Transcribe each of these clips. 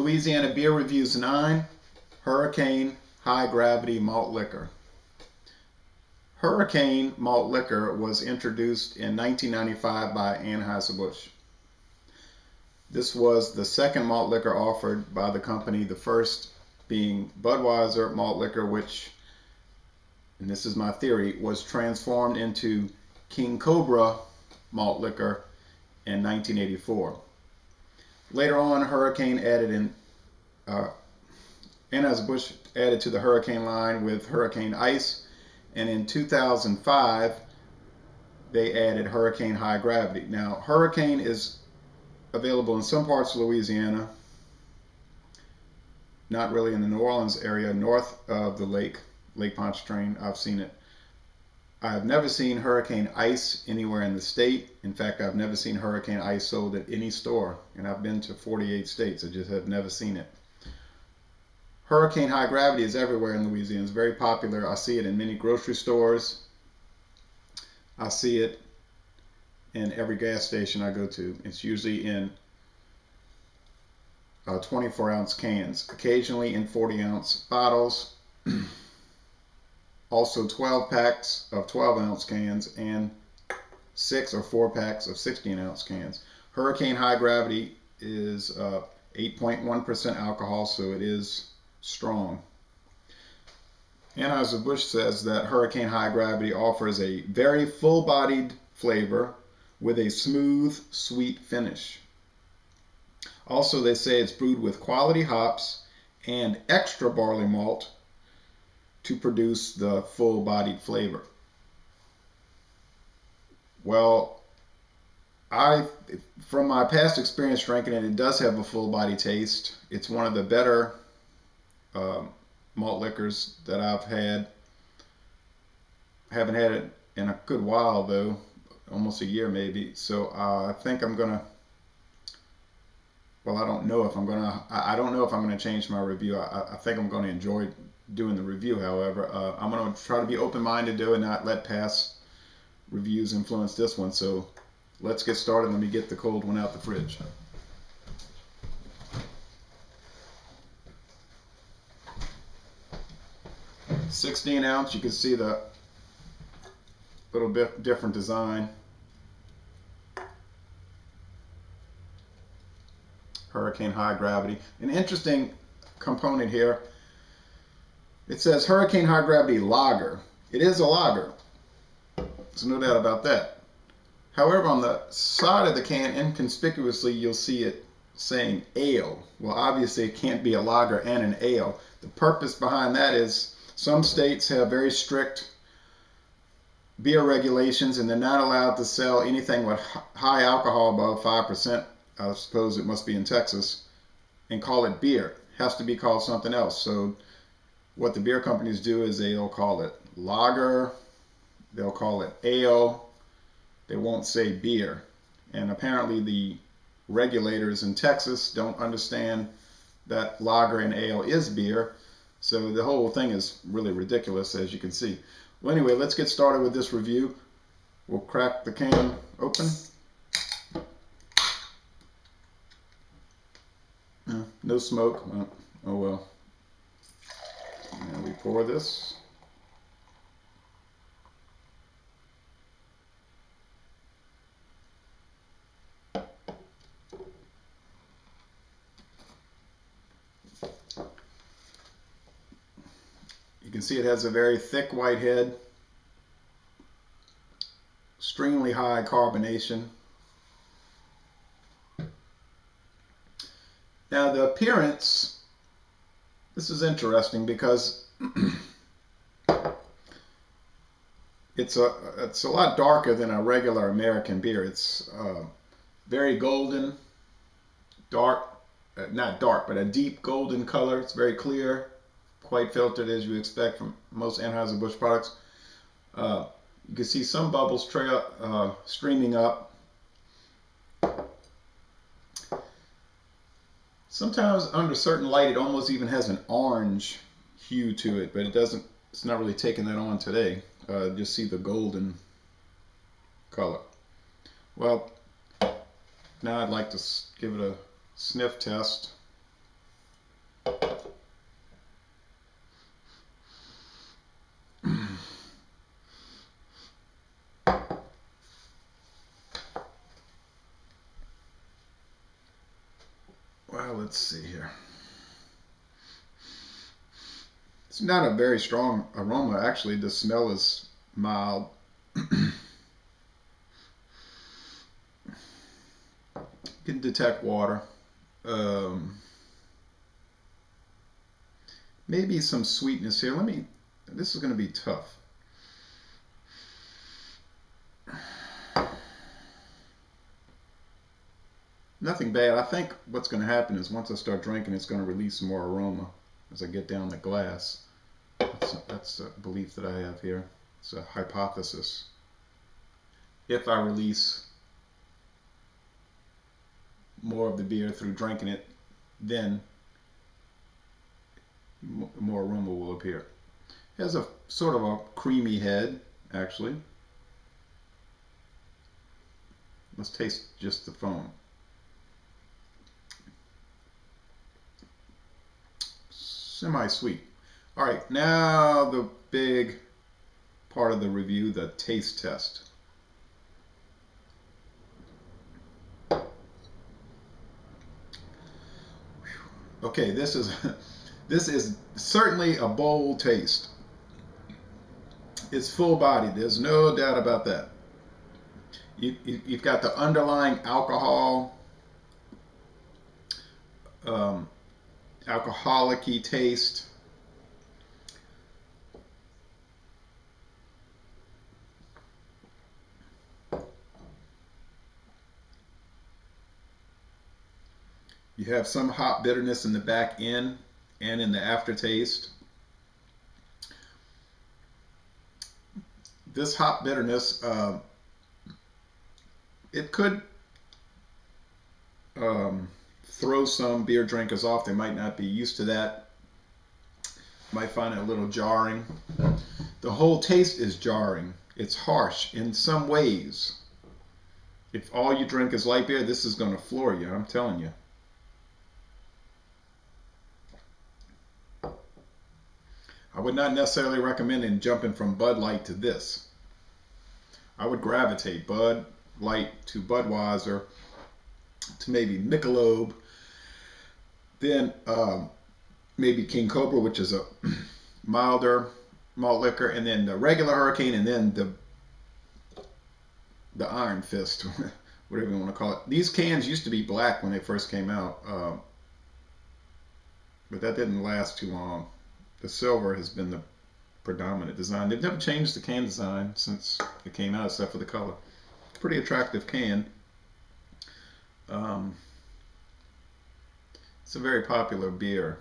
Louisiana Beer Reviews 9, Hurricane High Gravity Malt Liquor. Hurricane malt liquor was introduced in 1995 by Anheuser-Busch. This was the second malt liquor offered by the company, the first being Budweiser malt liquor, which, and this is my theory, was transformed into King Cobra malt liquor in 1984. Later on, Anheuser-Busch added to the Hurricane line with Hurricane Ice, and in 2005 they added Hurricane High Gravity. Now, Hurricane is available in some parts of Louisiana, not really in the New Orleans area, north of the Lake Pontchartrain. I've seen it. I've never seen Hurricane Ice anywhere in the state. In fact, I've never seen Hurricane Ice sold at any store, and I've been to 48 states. I just have never seen it. Hurricane High Gravity is everywhere in Louisiana. It's very popular. I see it in many grocery stores. I see it in every gas station I go to. It's usually in 24-ounce cans, occasionally in 40-ounce bottles. Also 12 packs of 12-ounce cans and 6 or 4 packs of 16-ounce cans. Hurricane High Gravity is 8.1% alcohol, so it is strong. Anheuser-Busch says that Hurricane High Gravity offers a very full-bodied flavor with a smooth, sweet finish. Also, they say it's brewed with quality hops and extra barley malt to produce the full-bodied flavor. Well, from my past experience drinking it, it does have a full-body taste. It's one of the better malt liquors that I've had. Haven't had it in a good while though, almost a year maybe. So I think I'm gonna. Well, I don't know if I'm gonna change my review. I think I'm gonna enjoy doing the review. However, I'm gonna try to be open-minded to it and not let past reviews influence this one. So let's get started. Let me get the cold one out the fridge. (16-ounce). You can see the little bit different design. Hurricane High Gravity. An interesting component here. It says Hurricane High Gravity Lager. It is a lager. There's no doubt about that. However, on the side of the can, inconspicuously, you'll see it saying ale. Well, obviously it can't be a lager and an ale. The purpose behind that is some states have very strict beer regulations, and they're not allowed to sell anything with high alcohol above 5%. I suppose it must be in Texas, and call it beer. It has to be called something else. So what the beer companies do is they'll call it lager, they'll call it ale, they won't say beer. And apparently the regulators in Texas don't understand that lager and ale is beer. So the whole thing is really ridiculous, as you can see. Well, anyway, let's get started with this review. We'll crack the can open. No smoke. Oh well. And we pour this. You can see it has a very thick white head, extremely high carbonation. Now the appearance, this is interesting because it's a lot darker than a regular American beer. It's very golden, dark, not dark, but a deep golden color. It's very clear, quite filtered as you expect from most Anheuser-Busch products. You can see some bubbles streaming up. Sometimes under certain light it almost even has an orange hue to it, but it doesn't. It's not really taking that on today. Just see the golden color. Well, now I'd like to give it a sniff test. let's see here. It's not a very strong aroma. Actually, the smell is mild. You can detect water. Maybe some sweetness here. This is going to be tough. Nothing bad. I think what's going to happen is once I start drinking, it's going to release more aroma as I get down the glass. That's a belief that I have here. It's a hypothesis. If I release more of the beer through drinking it, then more aroma will appear. It has a sort of a creamy head, actually. Let's taste just the foam. Semi-sweet. All right, now the big part of the review, the taste test. Okay, this is certainly a bold taste. It's full-bodied. There's no doubt about that. You've got the underlying alcohol, alcoholic-y taste. You have some hop bitterness in the back end and in the aftertaste. This hop bitterness, it could throw some beer drinkers off. They might not be used to that. Might find it a little jarring. The whole taste is jarring. It's harsh in some ways. If all you drink is light beer, this is going to floor you, I'm telling you. I would not necessarily recommend jumping from Bud Light to this. I would gravitate Bud Light to Budweiser to maybe Michelob, then maybe King Cobra, which is a milder malt liquor, and then the regular Hurricane, and then the Iron Fist, whatever you want to call it. These cans used to be black when they first came out, but that didn't last too long. The silver has been the predominant design. They've never changed the can design since it came out, except for the color. Pretty attractive can. It's a very popular beer.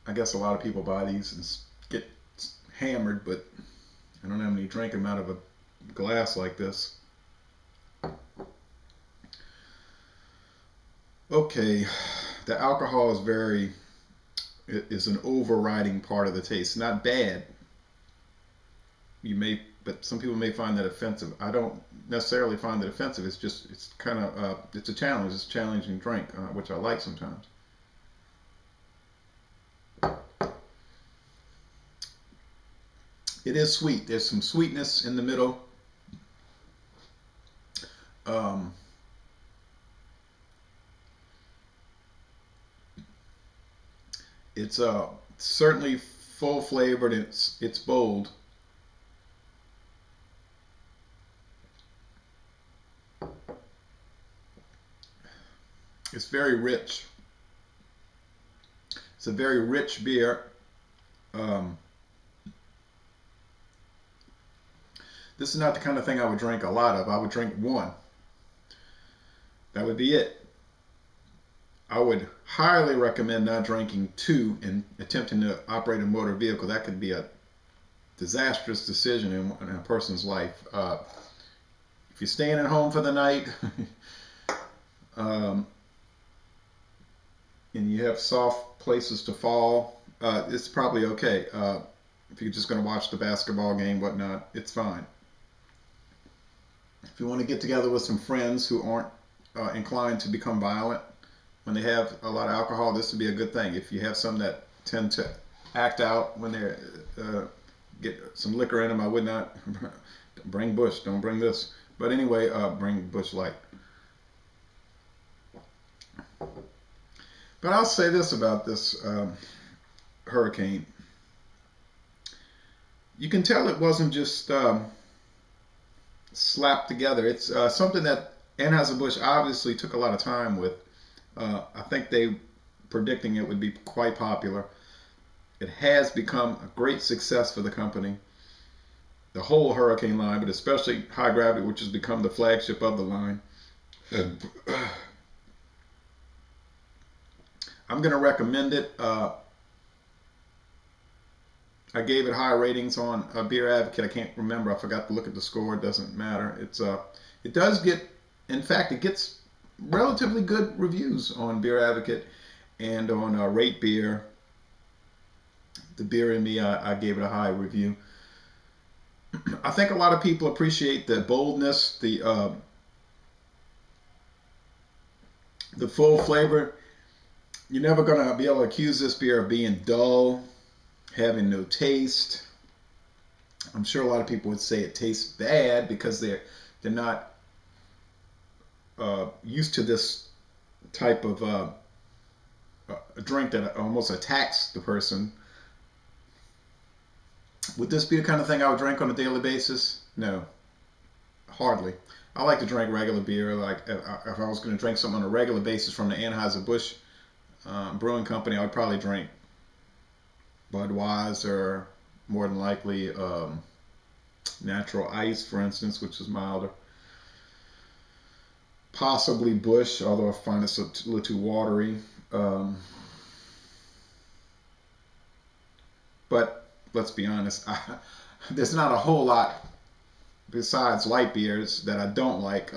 I guess a lot of people buy these and get hammered, but I don't have any drink them out of a glass like this. Okay, the alcohol is an overriding part of the taste. Not bad. But some people may find that offensive. I don't necessarily find that offensive. It's kind of, it's a challenge. It's a challenging drink, which I like sometimes. It is sweet. There's some sweetness in the middle. It's certainly full flavored. It's bold. It's very rich. It's a very rich beer. This is not the kind of thing I would drink a lot of. I would drink one. That would be it. I would highly recommend not drinking two and attempting to operate a motor vehicle. That could be a disastrous decision in a person's life. If you're staying at home for the night and you have soft places to fall, it's probably okay. If you're just going to watch the basketball game, whatnot, it's fine. If you want to get together with some friends who aren't inclined to become violent when they have a lot of alcohol, this would be a good thing. If you have some that tend to act out when they get some liquor in them, I would not bring Bush. Don't bring this. But But anyway, bring Busch Light. But I'll say this about this Hurricane. You can tell it wasn't just slapped together. It's something that Anheuser-Busch obviously took a lot of time with. I think they predicting it would be quite popular. It has become a great success for the company. The whole Hurricane line, but especially High Gravity, which has become the flagship of the line. I'm going to recommend it. I gave it high ratings on Beer Advocate. I can't remember. I forgot to look at the score. It doesn't matter. It does get, in fact, it gets relatively good reviews on Beer Advocate and on Rate Beer. The Beer in Me, I gave it a high review. I think a lot of people appreciate the boldness, the full flavor. You're never going to be able to accuse this beer of being dull, having no taste. I'm sure a lot of people would say it tastes bad because they're not used to this type of a drink that almost attacks the person. Would this be the kind of thing I would drink on a daily basis? No, hardly. I like to drink regular beer. Like if I was going to drink something on a regular basis from the Anheuser-Busch Brewing Company, I would probably drink Budweiser, more than likely Natural Ice, for instance, which is milder. Possibly Busch, although I find it's a little too watery. But let's be honest, there's not a whole lot besides light beers that I don't like.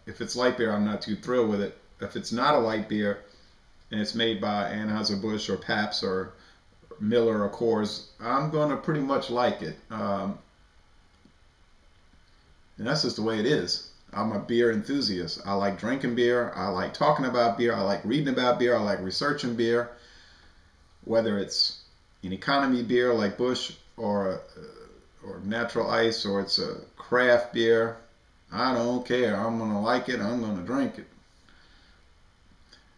If it's light beer, I'm not too thrilled with it. If it's not a light beer and it's made by Anheuser-Busch or Pabst or Miller or Coors, I'm going to pretty much like it. And that's just the way it is. I'm a beer enthusiast. I like drinking beer. I like talking about beer. I like reading about beer. I like researching beer. Whether it's an economy beer like Busch or Natural Ice, or it's a craft beer, I don't care. I'm going to like it. I'm going to drink it.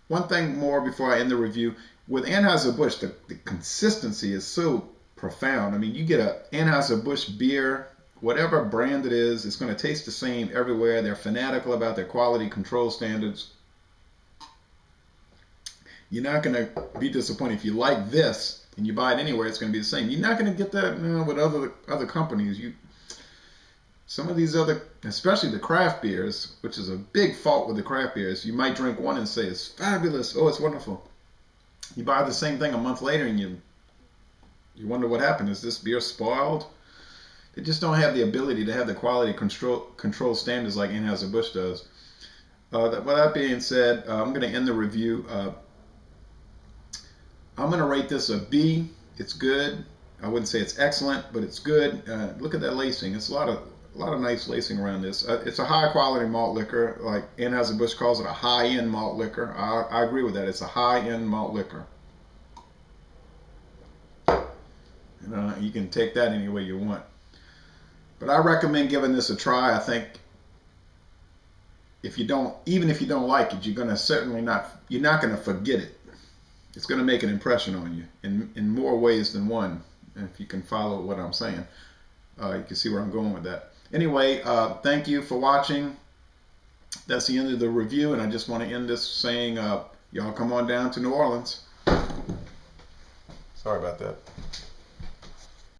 One thing more before I end the review. With Anheuser-Busch, the consistency is so profound. I mean, you get a Anheuser-Busch beer, whatever brand it is, it's going to taste the same everywhere. They're fanatical about their quality control standards. You're not going to be disappointed. If you like this and you buy it anywhere, it's going to be the same. You're not going to get that with other companies. Some of these other, especially the craft beers, which is a big fault with the craft beers, you might drink one and say it's fabulous. Oh, it's wonderful. You buy the same thing a month later and you wonder what happened. Is this beer spoiled? They just don't have the ability to have the quality control standards like Anheuser-Busch does. With that being said, I'm going to end the review. I'm going to rate this a B. It's good. I wouldn't say it's excellent, but it's good. Look at that lacing. It's a lot of nice lacing around this. It's a high quality malt liquor, like Anheuser-Busch calls it a high-end malt liquor. I agree with that. It's a high-end malt liquor. You can take that any way you want. But I recommend giving this a try. I think even if you don't like it, you're not going to forget it. It's going to make an impression on you in more ways than one. If you can follow what I'm saying, you can see where I'm going with that. Anyway, thank you for watching. That's the end of the review, and I just want to end this saying, y'all come on down to New Orleans. Sorry about that.